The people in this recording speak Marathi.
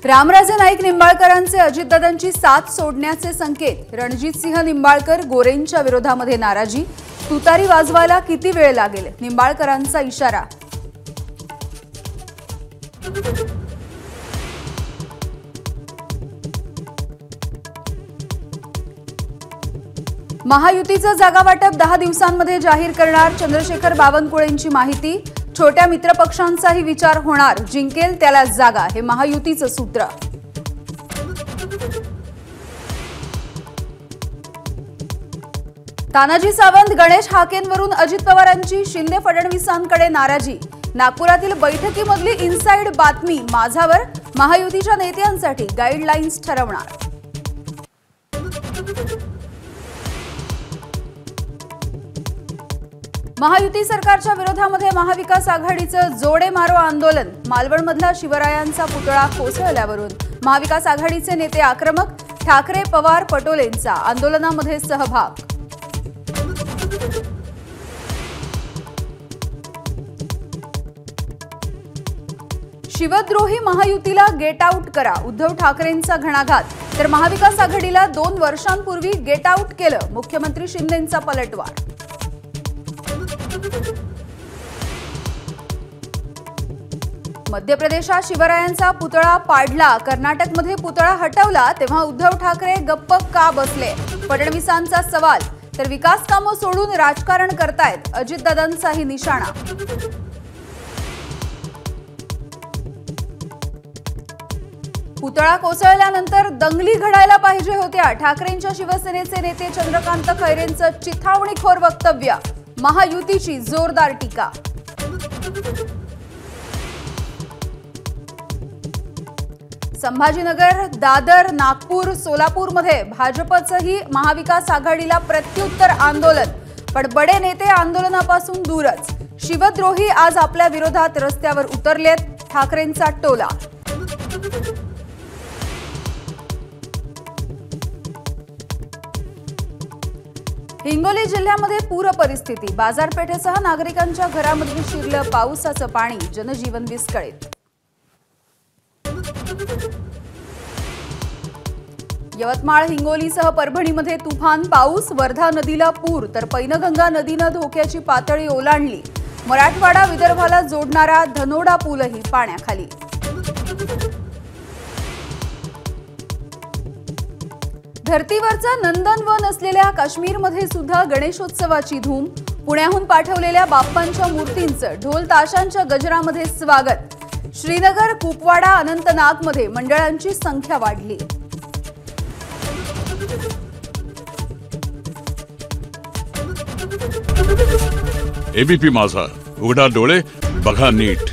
रामराजे नाईक निंबाळकरांचे अजितदादांची साथ सोडण्याचे संकेत। रणजितसिंह निंबाळकर गोरेंच्या विरोधामध्ये नाराजी। तुतारी वाजवायला किती वेळ लागेल, निंबाळकरांचा इशारा। महायुतीचं जागा वाटप 10 दिवसांमध्ये जाहीर करणार। चंद्रशेखर बावनकुळेंची माहिती। छोट्या मित्रपक्षांचाही विचार होणार, जिंकेल त्याला जागा, हे महायुतीचं सूत्र। तानाजी सावंत गणेश हाकेंवरून अजित पवारांची शिंदे फडणवीसांकडे नाराजी। नागपुरातील बैठकीमधली इनसाइड बातमी माझावर, महायुतीच्या नेत्यांसाठी गाईडलाईन्स ठरवणार। महायुती सरकारच्या विरोधामध्ये महाविकास आघाडीचं जोडे मारो आंदोलन। मालवणमधला शिवरायांचा पुतळा कोसळल्यावरून महाविकास आघाडीचे नेते आक्रमक। ठाकरे, पवार, पटोलेंचा आंदोलनामध्ये सहभाग। शिवद्रोही महायुतीला गेट आउट करा, उद्धव ठाकरेंचा घणाघात। तर महाविकास आघाडीला 2 वर्षांपूर्वी गेट आउट केलं, मुख्यमंत्री शिंदेंचा पलटवार। मध्य प्रदेशात शिवरायांचा पुतळा पाडला। कर्नाटकमध्ये पुतळा हटवला तेव्हा उद्धव ठाकरे गप्प का बसले, फडणवीसांचा सवाल। तर विकास कामं सोडून राजकारण करतायत, अजितदादांचाही निशाणा। पुतळा कोसळल्यानंतर दंगली घडायला पाहिजे होत्या, ठाकरेंच्या शिवसेनेचे नेते चंद्रकांत खैरेंचं चिथावणीखोर वक्तव्य। महायुतीची जोरदार टीका। संभाजीनगर, दादर, नागपूर, सोलापूरमध्ये भाजपचंही महाविकास आघाडीला प्रत्युत्तर आंदोलन। पण बडे नेते आंदोलनापासून दूरच। शिवद्रोही आज आपल्या विरोधात रस्त्यावर उतरलेत, ठाकरेंचा टोला। हिंगोली जिल्ह्यामध्ये पूर परिस्थिती। बाजारपेठेसह नागरिकांच्या घरामध्ये शिरलं पावसाचं पाणी, जनजीवन विस्कळीत। यवतमाळ, हिंगोलीसह परभणीमध्ये तुफान पाऊस। वर्धा नदीला पूर, तर पैनगंगा नदीनं धोक्याची पातळी ओलांडली। मराठवाडा विदर्भाला जोडणारा धनोडा पूलही पाण्याखाली। धर्तीवरचं नंदनवन असलेल्या काश्मीरमध्ये सुद्धा गणेशोत्सवाची धूम। पुण्याहून पाठवलेल्या बाप्पांच्या मूर्तींचं ढोल ताशांच्या गजरामध्ये स्वागत। श्रीनगर, कुपवाडा, अनंतनागमध्ये मंडळांची संख्या वाढली। एबीपी माझा, उघडा डोळे बघा नीट।